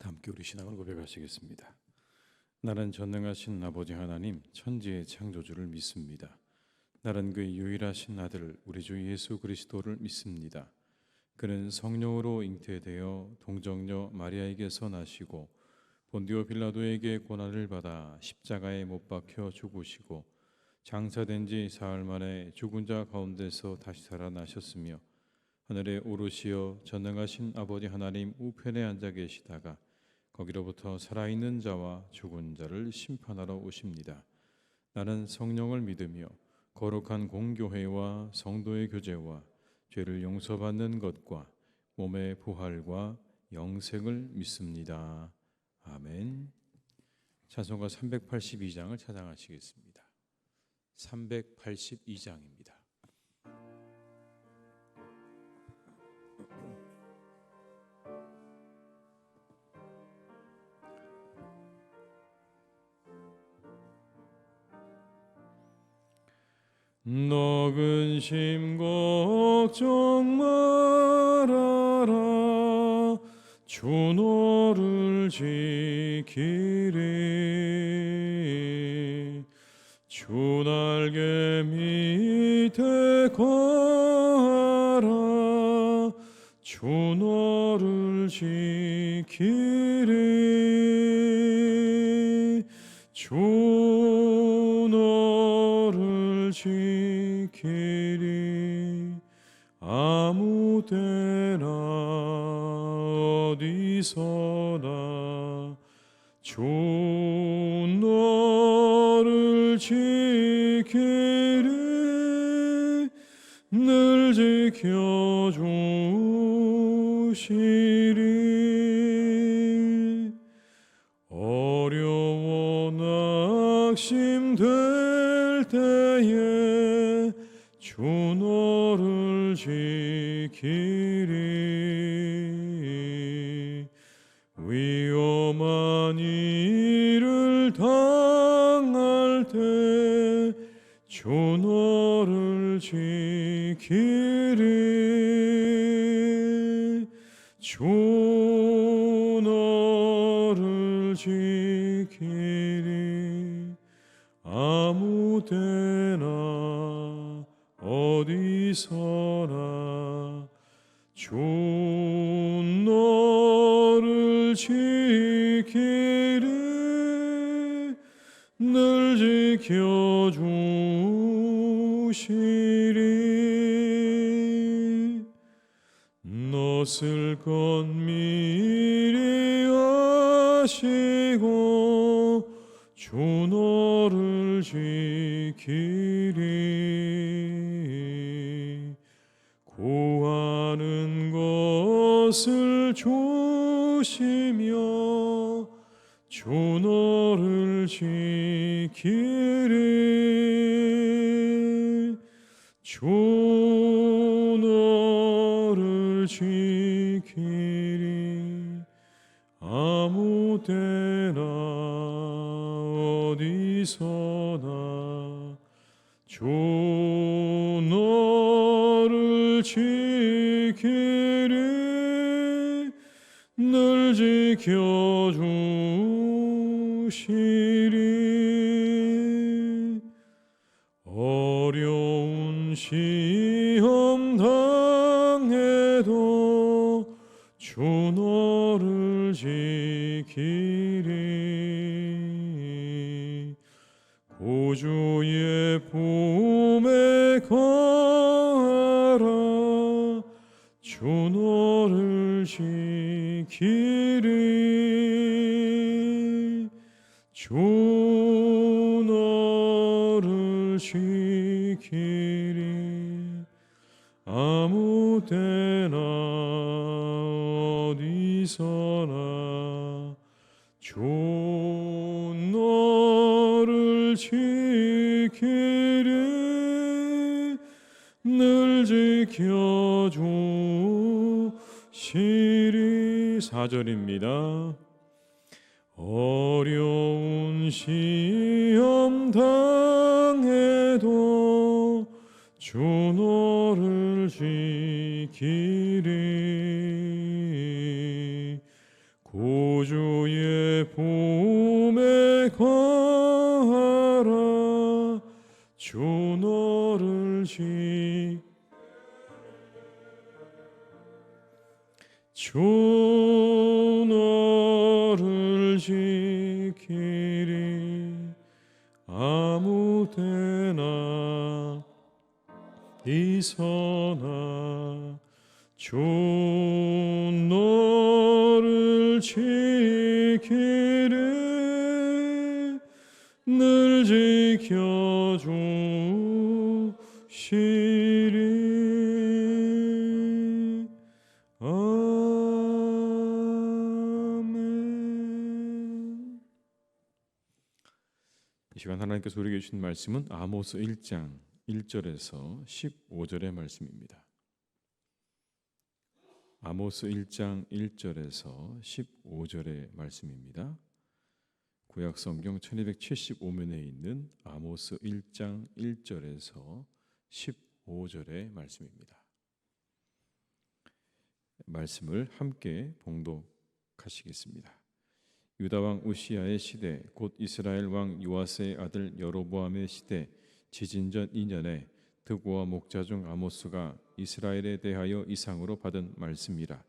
함께 우리 신앙을 고백하시겠습니다. 나는 전능하신 아버지 하나님 천지의 창조주를 믿습니다. 나는 그의 유일하신 아들 우리 주 예수 그리스도를 믿습니다. 그는 성령으로 잉태되어 동정녀 마리아에게서 나시고 본디오 빌라도에게 고난을 받아 십자가에 못 박혀 죽으시고 장사된 지 사흘 만에 죽은 자 가운데서 다시 살아나셨으며 하늘에 오르시어 전능하신 아버지 하나님 우편에 앉아 계시다가 거기로부터 살아있는 자와 죽은 자를 심판하러 오십니다. 나는 성령을 믿으며 거룩한 공교회와 성도의 교제와 죄를 용서받는 것과 몸의 부활과 영생을 믿습니다. 아멘. 찬송가 382장을 찬양하시겠습니다. 382장입니다. 너 근심 걱정 말아라 주 너를 지키리 주 날개 밑에 거하라 주 너를 지키리 주 너를 지키리 아무 때나 어디서나 주 너를 지키리 늘 지켜주시리 어려워 낙심될 때에 주 너를 지키리 위험한 일을 당할 때 주 너를 지키리 주 너를 지키리 아무 때나 어디서나 주 너를 지키리 늘 지켜주시리 넛을 것 미리 아시고 주 너를 지키리 구하는 것을 조시며 주 너를 지키리 주 너를 지키리 아무 때나 어디서나 주 너를 지키리 늘 지켜주시리 어려운 시험 당해도 주 너를 지키리 구주의 품에 거하라 주 너를 지키리 주 너를 지키리 아무 때나 어디서나 주 너를 지키리 늘 지켜주시리 4절입니다. 어려운 시험 당해도 주 너를 지키리 고 주의 봄에 가라. 주 너를 지키리. 아무 때나 어디서나 주 너를 지키리. 늘 지켜주시리. 아멘. 이 시간 하나님께서 우리에게 주신 말씀은 아모스 1장 1절에서 15절의 말씀입니다. 아모스 1장 1절에서 15절의 말씀입니다. 구약 성경 1275면에 있는 아모스 1장 1절에서 15절의 말씀입니다. 말씀을 함께 봉독하시겠습니다. 유다 왕 우시야의 시대, 곧 이스라엘 왕 요아스의 아들 여로보암의 시대, 지진전 2년에 드고와 목자 중 아모스가 이스라엘에 대하여 이상으로 받은 말씀이라.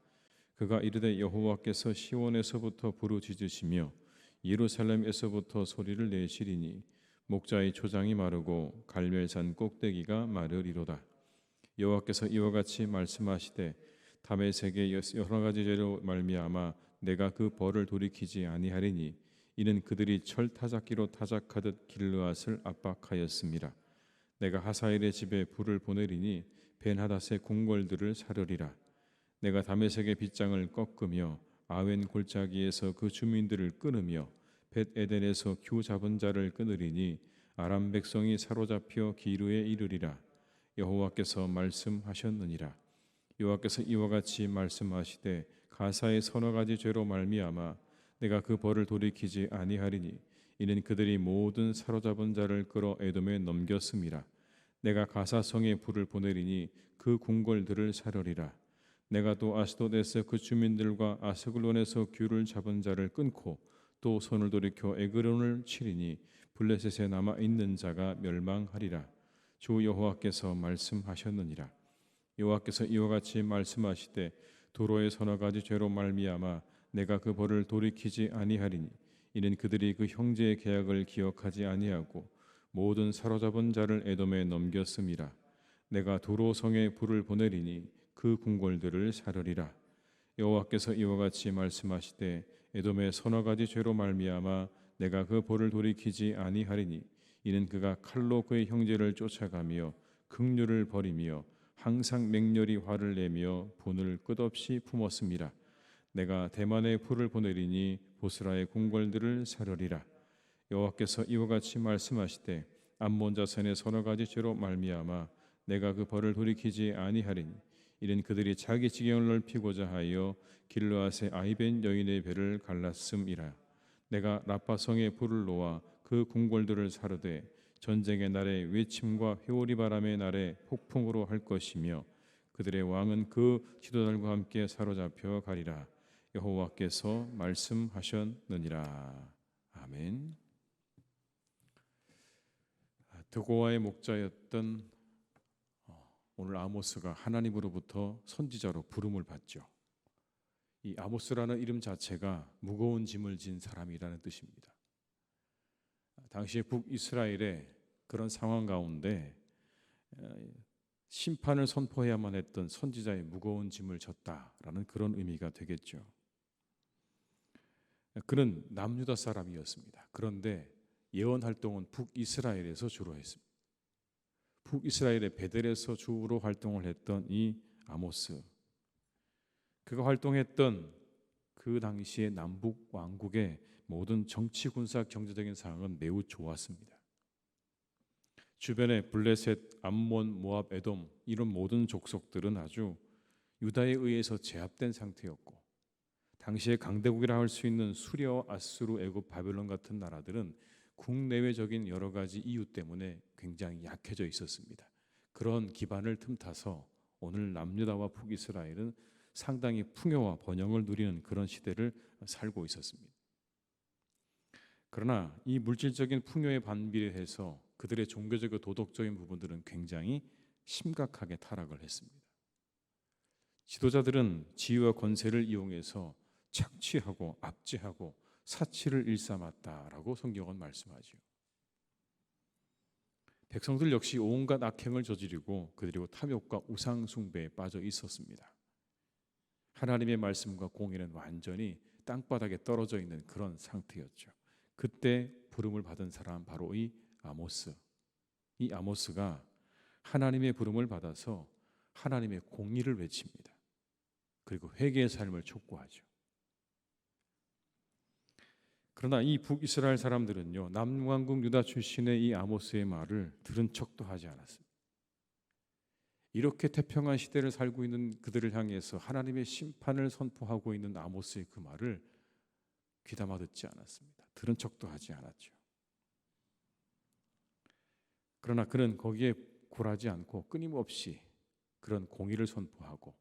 그가 이르되 여호와께서 시온에서부터 부르짖으시며 예루살렘에서부터 소리를 내시리니 목자의 초장이 마르고 갈멜산 꼭대기가 마르리로다. 여호와께서 이와 같이 말씀하시되 다메섹의 여러 가지 죄로 말미암아 내가 그 벌을 돌이키지 아니하리니 이는 그들이 철 타작기로 타작하듯 길르앗을 압박하였음이라. 내가 하사엘의 집에 불을 보내리니 벤하닷의 궁궐들을 사르리라. 내가 다메섹의 빗장을 꺾으며 아웬 골짜기에서 그 주민들을 끊으며 벳에덴에서 규 잡은 자를 끊으리니 아람 백성이 사로잡혀 기르에 이르리라. 여호와께서 말씀하셨느니라. 여호와께서 이와 같이 말씀하시되 가사의 서너 가지 죄로 말미암아 내가 그 벌을 돌이키지 아니하리니 이는 그들이 모든 사로잡은 자를 끌어 에돔에 넘겼음이라. 내가 가사성에 불을 보내리니 그 궁궐들을 사르리라. 내가 또 아스돗에서 그 주민들과 아스글론에서 규를 잡은 자를 끊고 또 손을 돌이켜 에그론을 치리니 블레셋에 남아 있는 자가 멸망하리라. 주 여호와께서 말씀하셨느니라. 여호와께서 이와 같이 말씀하시되 도로의 서너 가지 죄로 말미암아 내가 그 벌을 돌이키지 아니하리니 이는 그들이 그 형제의 계약을 기억하지 아니하고 모든 사로잡은 자를 에돔에 넘겼음이라. 내가 도로 성에 불을 보내리니 그 궁궐들을 사르리라. 여호와께서 이와 같이 말씀하시되 에돔의 서너 가지 죄로 말미암아 내가 그 벌을 돌이키지 아니하리니 이는 그가 칼로 그의 형제를 쫓아가며 긍휼을 버리며 항상 맹렬히 화를 내며 분을 끝없이 품었음이라. 내가 대만에 불을 보내리니 보스라의 궁궐들을 사르리라. 여호와께서 이와 같이 말씀하시되 암몬 자손의 서너 가지 죄로 말미암아 내가 그 벌을 돌이키지 아니하리니 이는 그들이 자기 지경을 넓히고자 하여 길르앗의 아이벤 여인의 배를 갈랐음이라. 내가 라파성에 불을 놓아 그 궁궐들을 사르되 전쟁의 날에 외침과 회오리 바람의 날에 폭풍으로 할 것이며 그들의 왕은 그 지도자들과 함께 사로잡혀 가리라. 여호와께서 말씀하셨느니라. 아멘. 드고아의 목자였던 오늘 아모스가 하나님으로부터 선지자로 부름을 받죠. 이 아모스라는 이름 자체가 무거운 짐을 진 사람이라는 뜻입니다. 당시에 북이스라엘의 그런 상황 가운데 심판을 선포해야만 했던 선지자의 무거운 짐을 졌다라는 그런 의미가 되겠죠. 그는 남유다 사람이었습니다. 그런데 예언 활동은 북이스라엘에서 주로 했습니다. 북이스라엘의 베델에서 주로 활동을 했던 이 아모스, 그가 활동했던 그 당시의 남북 왕국의 모든 정치, 군사, 경제적인 상황은 매우 좋았습니다. 주변에 블레셋, 암몬, 모압, 에돔 이런 모든 족속들은 아주 유다에 의해서 제압된 상태였고 당시에 강대국이라 할 수 있는 수려, 아수르, 애굽, 바벨론 같은 나라들은 국내외적인 여러 가지 이유 때문에 굉장히 약해져 있었습니다. 그런 기반을 틈타서 오늘 남유다와 북이스라엘은 상당히 풍요와 번영을 누리는 그런 시대를 살고 있었습니다. 그러나 이 물질적인 풍요에 반비례해서 그들의 종교적이고 도덕적인 부분들은 굉장히 심각하게 타락을 했습니다. 지도자들은 지위와 권세를 이용해서 착취하고 압제하고 사치를 일삼았다라고 성경은 말씀하죠. 백성들 역시 온갖 악행을 저지르고 그리고 탐욕과 우상 숭배에 빠져 있었습니다. 하나님의 말씀과 공의는 완전히 땅바닥에 떨어져 있는 그런 상태였죠. 그때 부름을 받은 사람 바로 이 아모스. 이 아모스가 하나님의 부름을 받아서 하나님의 공의를 외칩니다. 그리고 회개의 삶을 촉구하죠. 그러나 이 북이스라엘 사람들은요, 남왕국 유다 출신의 이 아모스의 말을 들은 척도 하지 않았습니다. 이렇게 태평한 시대를 살고 있는 그들을 향해서 하나님의 심판을 선포하고 있는 아모스의 그 말을 귀담아 듣지 않았습니다. 들은 척도 하지 않았죠. 그러나 그는 거기에 굴하지 않고 끊임없이 그런 공의를 선포하고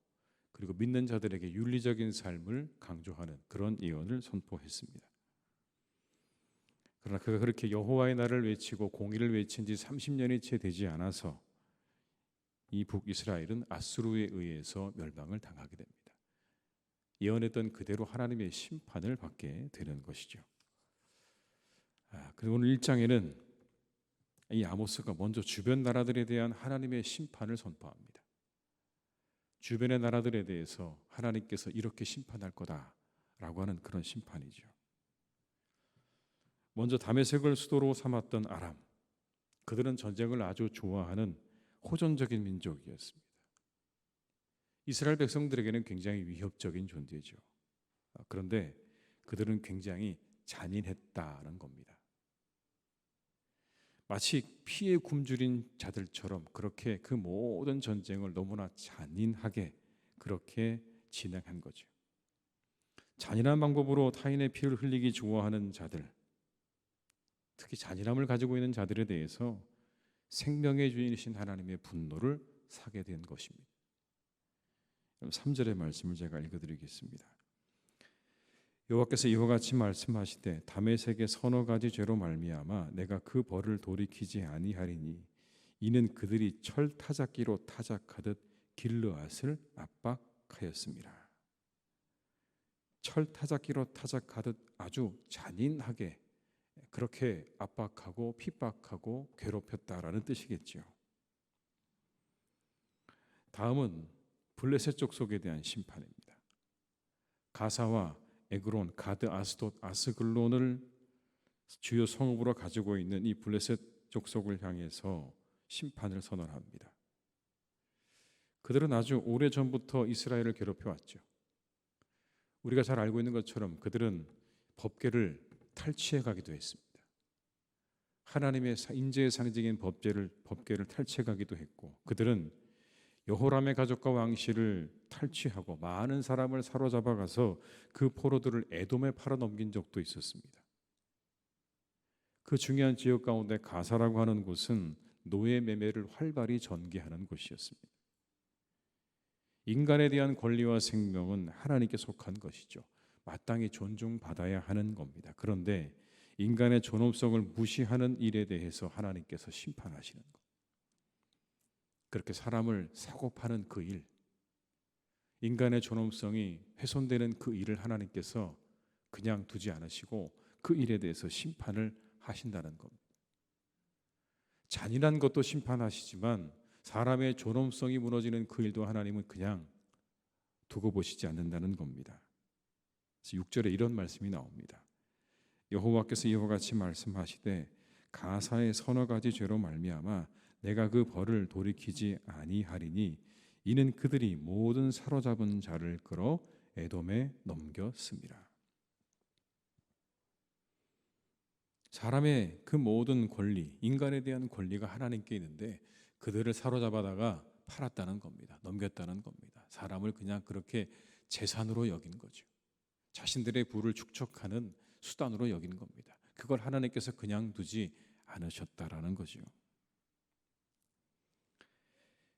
그리고 믿는 자들에게 윤리적인 삶을 강조하는 그런 예언을 선포했습니다. 그러나 그가 그렇게 여호와의 날을 외치고 공의를 외친 지 30년이 채 되지 않아서 이 북이스라엘은 아수르에 의해서 멸망을 당하게 됩니다. 예언했던 그대로 하나님의 심판을 받게 되는 것이죠. 그리고 오늘 1장에는 이 아모스가 먼저 주변 나라들에 대한 하나님의 심판을 선포합니다. 주변의 나라들에 대해서 하나님께서 이렇게 심판할 거다라고 하는 그런 심판이죠. 먼저 다메섹을 수도로 삼았던 아람, 그들은 전쟁을 아주 좋아하는 호전적인 민족이었습니다. 이스라엘 백성들에게는 굉장히 위협적인 존재죠. 그런데 그들은 굉장히 잔인했다는 겁니다. 마치 피에 굶주린 자들처럼 그렇게 그 모든 전쟁을 너무나 잔인하게 그렇게 진행한 거죠. 잔인한 방법으로 타인의 피를 흘리기 좋아하는 자들, 특히 잔인함을 가지고 있는 자들에 대해서 생명의 주인이신 하나님의 분노를 사게 된 것입니다. 3절의 말씀을 제가 읽어드리겠습니다. 여호와께서 이와 같이 말씀하시되 다메섹의 서너 가지 죄로 말미암아 내가 그 벌을 돌이키지 아니하리니 이는 그들이 철 타작기로 타작하듯 길르앗을 압박하였습니다. 철 타작기로 타작하듯 아주 잔인하게 그렇게 압박하고 핍박하고 괴롭혔다라는 뜻이겠죠. 다음은 블레셋 족속에 대한 심판입니다. 가사와 에그론, 가드, 아스돗, 아스글론을 주요 성읍으로 가지고 있는 이 블레셋 족속을 향해서 심판을 선언합니다. 그들은 아주 오래전부터 이스라엘을 괴롭혀왔죠. 우리가 잘 알고 있는 것처럼 그들은 법궤를 탈취해 가기도 했습니다. 하나님의 인재의 상징인 법궤를 탈취해 가기도 했고 그들은 여호람의 가족과 왕실을 탈취하고 많은 사람을 사로잡아 가서 그 포로들을 에돔에 팔아 넘긴 적도 있었습니다. 그 중요한 지역 가운데 가사라고 하는 곳은 노예 매매를 활발히 전개하는 곳이었습니다. 인간에 대한 권리와 생명은 하나님께 속한 것이죠. 마땅히 존중받아야 하는 겁니다. 그런데 인간의 존엄성을 무시하는 일에 대해서 하나님께서 심판하시는 것. 그렇게 사람을 사고 파는 그 일, 인간의 존엄성이 훼손되는 그 일을 하나님께서 그냥 두지 않으시고 그 일에 대해서 심판을 하신다는 겁니다. 잔인한 것도 심판하시지만 사람의 존엄성이 무너지는 그 일도 하나님은 그냥 두고 보시지 않는다는 겁니다. 6절에 이런 말씀이 나옵니다. 여호와께서 이와 같이 말씀하시되 가사의 서너 가지 죄로 말미암아 내가 그 벌을 돌이키지 아니하리니 이는 그들이 모든 사로잡은 자를 끌어 에돔에 넘겼습니다. 사람의 그 모든 권리, 인간에 대한 권리가 하나님께 있는데 그들을 사로잡아다가 팔았다는 겁니다. 넘겼다는 겁니다. 사람을 그냥 그렇게 재산으로 여긴 거죠. 자신들의 부를 축적하는 수단으로 여긴 겁니다. 그걸 하나님께서 그냥 두지 않으셨다라는 거죠.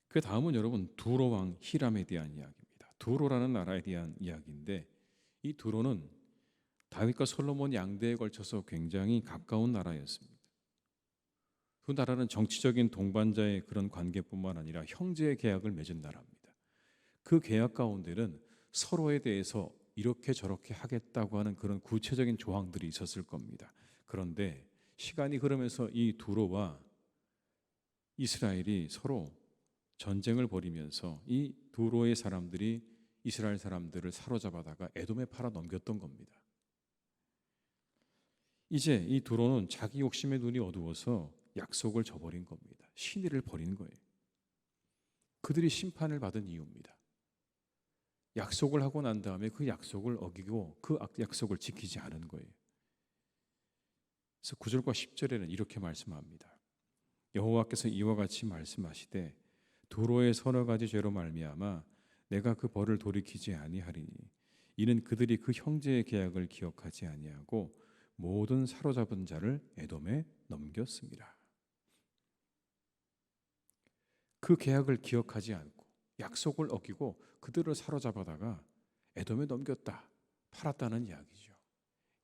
그 다음은 여러분 두로 왕 히람에 대한 이야기입니다. 두로라는 나라에 대한 이야기인데, 이 두로는 다윗과 솔로몬 양대에 걸쳐서 굉장히 가까운 나라였습니다. 그 나라는 정치적인 동반자의 그런 관계뿐만 아니라 형제의 계약을 맺은 나라입니다. 그 계약 가운데는 서로에 대해서 이렇게 저렇게 하겠다고 하는 그런 구체적인 조항들이 있었을 겁니다. 그런데 시간이 흐르면서 이 두로와 이스라엘이 서로 전쟁을 벌이면서 이 두로의 사람들이 이스라엘 사람들을 사로잡아다가 에돔에 팔아 넘겼던 겁니다. 이제 이 두로는 자기 욕심의 눈이 어두워서 약속을 저버린 겁니다. 신의를 버린 거예요. 그들이 심판을 받은 이유입니다. 약속을 하고 난 다음에 그 약속을 어기고 그 약속을 지키지 않은 거예요. 그래서 9절과 10절에는 이렇게 말씀합니다. 여호와께서 이와 같이 말씀하시되 두로의 서너 가지 죄로 말미암아 내가 그 벌을 돌이키지 아니하리니 이는 그들이 그 형제의 계약을 기억하지 아니하고 모든 사로잡은 자를 에돔에 넘겼습니다. 그 계약을 기억하지 않고 약속을 어기고 그들을 사로잡아다가 에돔에 넘겼다, 팔았다는 이야기죠.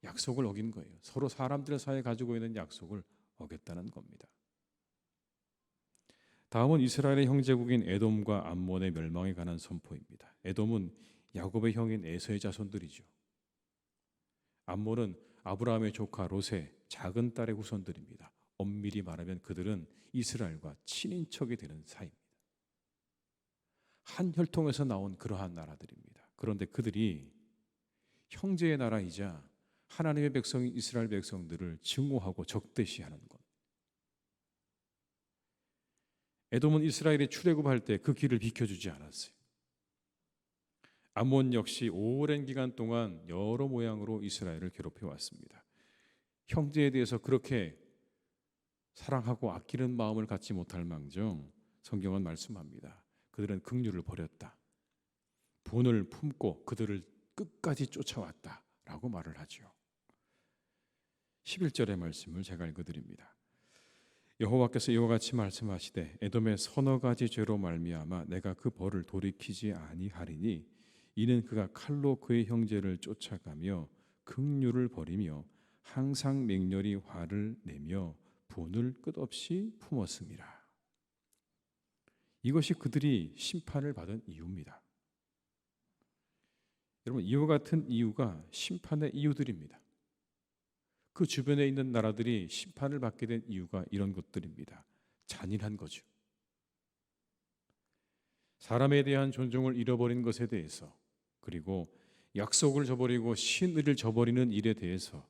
약속을 어긴 거예요. 서로 사람들 사이에 가지고 있는 약속을 어겼다는 겁니다. 다음은 이스라엘의 형제국인 에돔과 암몬의 멸망에 관한 선포입니다. 에돔은 야곱의 형인 에서의 자손들이죠. 암몬은 아브라함의 조카 롯의 작은 딸의 후손들입니다. 엄밀히 말하면 그들은 이스라엘과 친인척이 되는 사이입니다. 한 혈통에서 나온 그러한 나라들입니다. 그런데 그들이 형제의 나라이자 하나님의 백성인 이스라엘 백성들을 증오하고 적대시하는 것. 에돔은 이스라엘이 출애굽할 때 그 길을 비켜주지 않았어요. 암몬 역시 오랜 기간 동안 여러 모양으로 이스라엘을 괴롭혀 왔습니다. 형제에 대해서 그렇게 사랑하고 아끼는 마음을 갖지 못할 망정 성경은 말씀합니다. 그들은 긍휼을 버렸다. 분을 품고 그들을 끝까지 쫓아왔다라고 말을 하죠. 11절의 말씀을 제가 읽어드립니다. 여호와께서 이와 같이 말씀하시되 에돔의 서너 가지 죄로 말미암아 내가 그 벌을 돌이키지 아니하리니 이는 그가 칼로 그의 형제를 쫓아가며 긍휼을 버리며 항상 맹렬히 화를 내며 분을 끝없이 품었습니다. 이것이 그들이 심판을 받은 이유입니다. 여러분, 이와 같은 이유가 심판의 이유들입니다. 그 주변에 있는 나라들이 심판을 받게 된 이유가 이런 것들입니다. 잔인한 거죠. 사람에 대한 존중을 잃어버린 것에 대해서, 그리고 약속을 저버리고 신의를 저버리는 일에 대해서,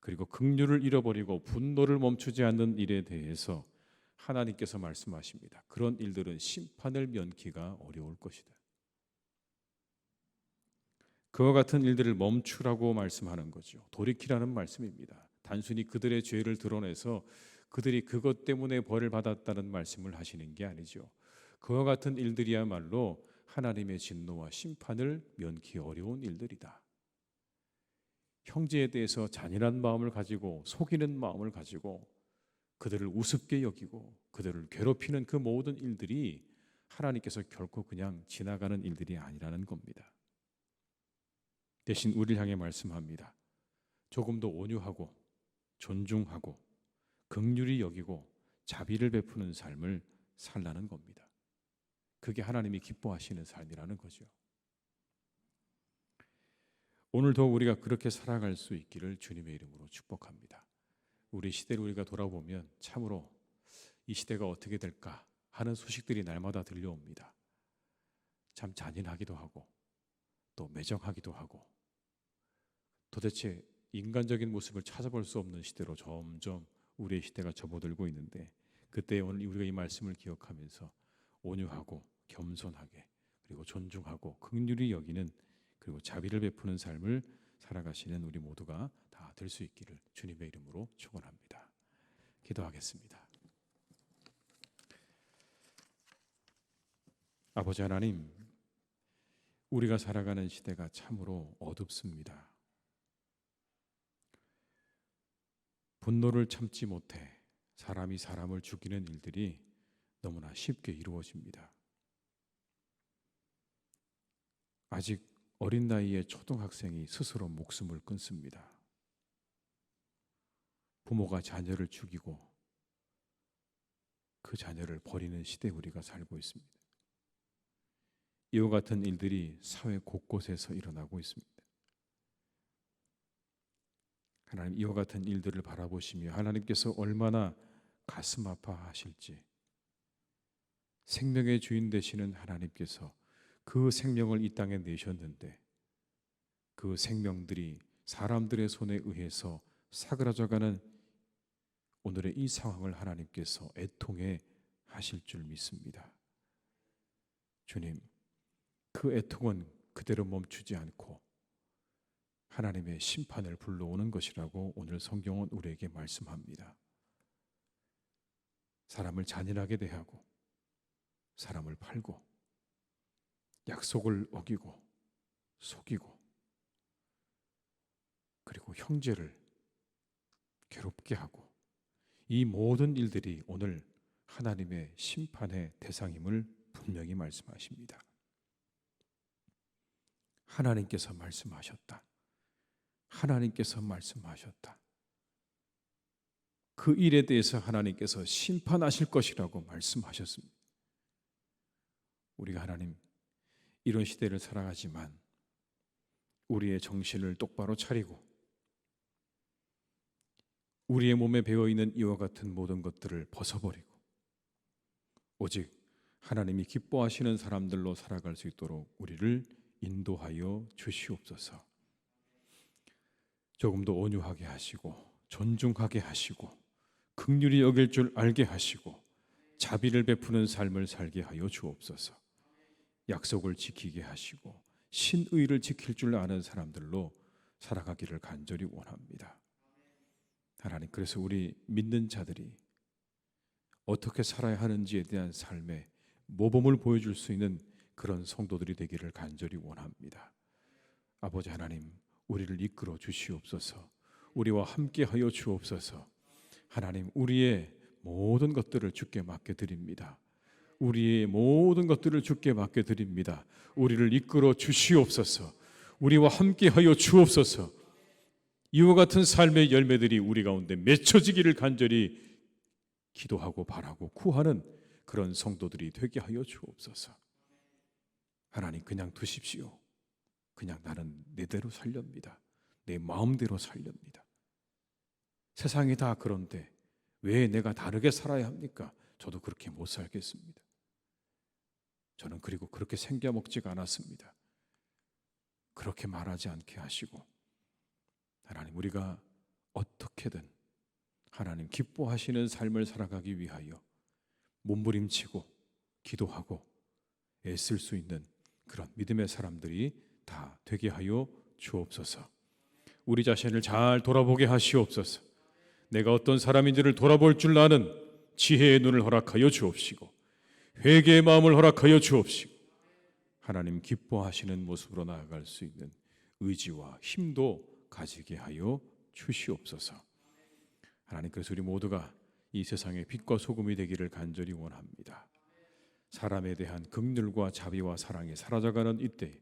그리고 긍휼을 잃어버리고 분노를 멈추지 않는 일에 대해서 하나님께서 말씀하십니다. 그런 일들은 심판을 면키가 어려울 것이다. 그와 같은 일들을 멈추라고 말씀하는 거죠. 돌이키라는 말씀입니다. 단순히 그들의 죄를 드러내서 그들이 그것 때문에 벌을 받았다는 말씀을 하시는 게 아니죠. 그와 같은 일들이야말로 하나님의 진노와 심판을 면키 어려운 일들이다. 형제에 대해서 잔인한 마음을 가지고 속이는 마음을 가지고 그들을 우습게 여기고 그들을 괴롭히는 그 모든 일들이 하나님께서 결코 그냥 지나가는 일들이 아니라는 겁니다. 대신 우리를 향해 말씀합니다. 조금 더 온유하고 존중하고 긍휼히 여기고 자비를 베푸는 삶을 살라는 겁니다. 그게 하나님이 기뻐하시는 삶이라는 거죠. 오늘도 우리가 그렇게 살아갈 수 있기를 주님의 이름으로 축복합니다. 우리 시대를 우리가 돌아보면 참으로 이 시대가 어떻게 될까 하는 소식들이 날마다 들려옵니다. 참 잔인하기도 하고 또 매정하기도 하고 도대체 인간적인 모습을 찾아볼 수 없는 시대로 점점 우리의 시대가 접어들고 있는데, 그때 오늘 우리가 이 말씀을 기억하면서 온유하고 겸손하게 그리고 존중하고 긍휼히 여기는 그리고 자비를 베푸는 삶을 살아가시는 우리 모두가 다 될 수 있기를 주님의 이름으로 축원합니다. 기도하겠습니다. 아버지 하나님, 우리가 살아가는 시대가 참으로 어둡습니다. 분노를 참지 못해 사람이 사람을 죽이는 일들이 너무나 쉽게 이루어집니다. 아직 어린 나이에 초등학생이 스스로 목숨을 끊습니다. 부모가 자녀를 죽이고 그 자녀를 버리는 시대에 우리가 살고 있습니다. 이와 같은 일들이 사회 곳곳에서 일어나고 있습니다. 하나님, 이와 같은 일들을 바라보시며 하나님께서 얼마나 가슴 아파하실지, 생명의 주인 되시는 하나님께서 그 생명을 이 땅에 내셨는데 그 생명들이 사람들의 손에 의해서 사그라져가는 오늘의 이 상황을 하나님께서 애통해 하실 줄 믿습니다. 주님, 그 애통은 그대로 멈추지 않고 하나님의 심판을 불러오는 것이라고 오늘 성경은 우리에게 말씀합니다. 사람을 잔인하게 대하고 사람을 팔고 약속을 어기고 속이고 그리고 형제를 괴롭게 하고 이 모든 일들이 오늘 하나님의 심판의 대상임을 분명히 말씀하십니다. 하나님께서 말씀하셨다. 하나님께서 말씀하셨다. 그 일에 대해서 하나님께서 심판하실 것이라고 말씀하셨습니다. 우리가 하나님 이런 시대를 살아가지만 우리의 정신을 똑바로 차리고 우리의 몸에 배어있는 이와 같은 모든 것들을 벗어버리고 오직 하나님이 기뻐하시는 사람들로 살아갈 수 있도록 우리를 인도하여 주시옵소서. 조금 더 온유하게 하시고 존중하게 하시고 긍휼히 여길 줄 알게 하시고 자비를 베푸는 삶을 살게 하여 주옵소서. 약속을 지키게 하시고 신의를 지킬 줄 아는 사람들로 살아가기를 간절히 원합니다. 하나님, 그래서 우리 믿는 자들이 어떻게 살아야 하는지에 대한 삶의 모범을 보여줄 수 있는 그런 성도들이 되기를 간절히 원합니다. 아버지 하나님, 우리를 이끌어 주시옵소서. 우리와 함께 하여 주옵소서. 하나님, 우리의 모든 것들을 주께 맡겨드립니다. 우리의 모든 것들을 주께 맡겨드립니다. 우리를 이끌어 주시옵소서. 우리와 함께 하여 주옵소서. 이와 같은 삶의 열매들이 우리 가운데 맺혀지기를 간절히 기도하고 바라고 구하는 그런 성도들이 되게 하여 주옵소서. 하나님, 그냥 두십시오. 그냥 나는 내대로 살렵니다. 내 마음대로 살렵니다. 세상이 다 그런데 왜 내가 다르게 살아야 합니까? 저도 그렇게 못 살겠습니다. 저는 그리고 그렇게 생겨먹지가 않았습니다. 그렇게 말하지 않게 하시고 하나님, 우리가 어떻게든 하나님 기뻐하시는 삶을 살아가기 위하여 몸부림치고 기도하고 애쓸 수 있는 그런 믿음의 사람들이 다 되게 하여 주옵소서. 우리 자신을 잘 돌아보게 하시옵소서. 내가 어떤 사람인지를 돌아볼 줄 아는 지혜의 눈을 허락하여 주옵시고 회개의 마음을 허락하여 주옵시고 하나님 기뻐하시는 모습으로 나아갈 수 있는 의지와 힘도 가지게 하여 주시옵소서. 하나님, 그래서 우리 모두가 이 세상의 빛과 소금이 되기를 간절히 원합니다. 사람에 대한 긍휼과 자비와 사랑이 사라져가는 이때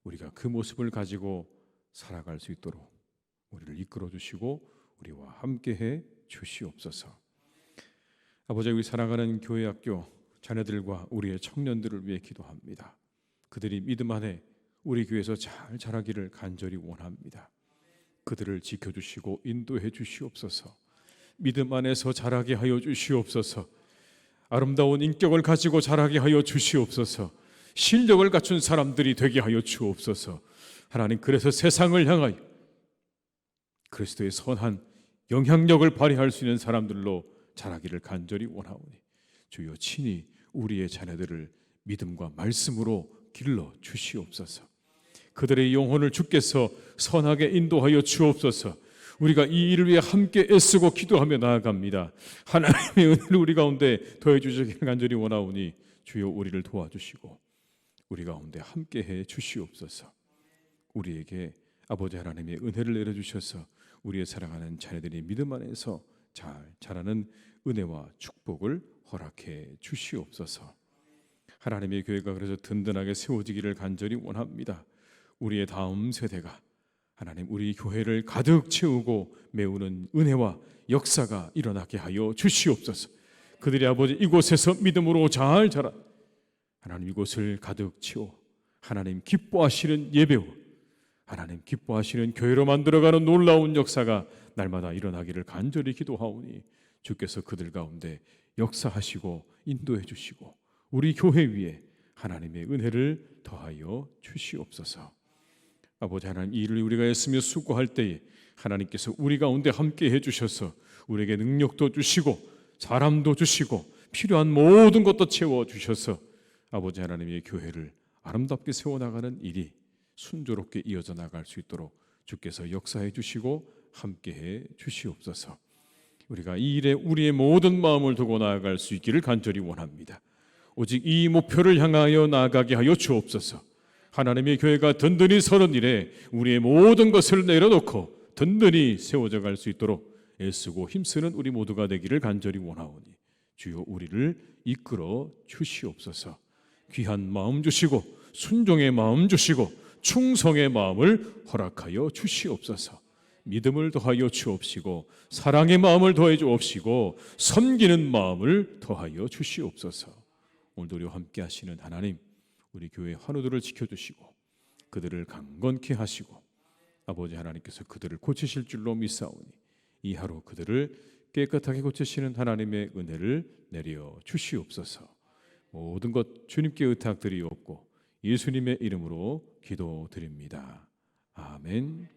우리가 그 모습을 가지고 살아갈 수 있도록 우리를 이끌어 주시고 우리와 함께해 주시옵소서. 아버지, 우리 사랑하는 교회 학교 자녀들과 우리의 청년들을 위해 기도합니다. 그들이 믿음 안에 우리 교회에서 잘 자라기를 간절히 원합니다. 그들을 지켜주시고 인도해 주시옵소서. 믿음 안에서 자라게 하여 주시옵소서. 아름다운 인격을 가지고 자라게 하여 주시옵소서. 실력을 갖춘 사람들이 되게 하여 주옵소서. 하나님, 그래서 세상을 향하여 그리스도의 선한 영향력을 발휘할 수 있는 사람들로 자라기를 간절히 원하오니 주여 친히 우리의 자녀들을 믿음과 말씀으로 길러 주시옵소서. 그들의 영혼을 주께서 선하게 인도하여 주옵소서. 우리가 이 일을 위해 함께 애쓰고 기도하며 나아갑니다. 하나님의 은혜를 우리 가운데 더해 주시기를 간절히 원하오니 주여 우리를 도와주시고 우리 가운데 함께해 주시옵소서. 우리에게 아버지 하나님의 은혜를 내려주셔서 우리의 사랑하는 자녀들이 믿음 안에서 잘 자라는 은혜와 축복을 허락해 주시옵소서. 하나님의 교회가 그래서 든든하게 세워지기를 간절히 원합니다. 우리의 다음 세대가 하나님 우리 교회를 가득 채우고 메우는 은혜와 역사가 일어나게 하여 주시옵소서. 그들의 아버지 이곳에서 믿음으로 잘 자라 하나님 이곳을 가득 채워 하나님 기뻐하시는 예배와 하나님 기뻐하시는 교회로 만들어가는 놀라운 역사가 날마다 일어나기를 간절히 기도하오니 주께서 그들 가운데 역사하시고 인도해 주시고 우리 교회 위에 하나님의 은혜를 더하여 주시옵소서. 아버지 하나님, 이 일을 우리가 애쓰며 수고할 때에 하나님께서 우리 가운데 함께 해주셔서 우리에게 능력도 주시고 사람도 주시고 필요한 모든 것도 채워주셔서 아버지 하나님의 교회를 아름답게 세워나가는 일이 순조롭게 이어져 나갈 수 있도록 주께서 역사해 주시고 함께해 주시옵소서. 우리가 이 일에 우리의 모든 마음을 두고 나아갈 수 있기를 간절히 원합니다. 오직 이 목표를 향하여 나아가게 하여 주옵소서. 하나님의 교회가 든든히 서는 일에 우리의 모든 것을 내려놓고 든든히 세워져 갈 수 있도록 애쓰고 힘쓰는 우리 모두가 되기를 간절히 원하오니 주여 우리를 이끌어 주시옵소서. 귀한 마음 주시고 순종의 마음 주시고 충성의 마음을 허락하여 주시옵소서. 믿음을 더하여 주옵시고 사랑의 마음을 더해 주옵시고 섬기는 마음을 더하여 주시옵소서. 오늘도 우리와 함께 하시는 하나님, 우리 교회 환우들을 지켜주시고 그들을 강건케 하시고 아버지 하나님께서 그들을 고치실 줄로 믿사오니 이 하루 그들을 깨끗하게 고치시는 하나님의 은혜를 내려 주시옵소서. 모든 것 주님께 의탁드리옵고 예수님의 이름으로 기도드립니다. 아멘.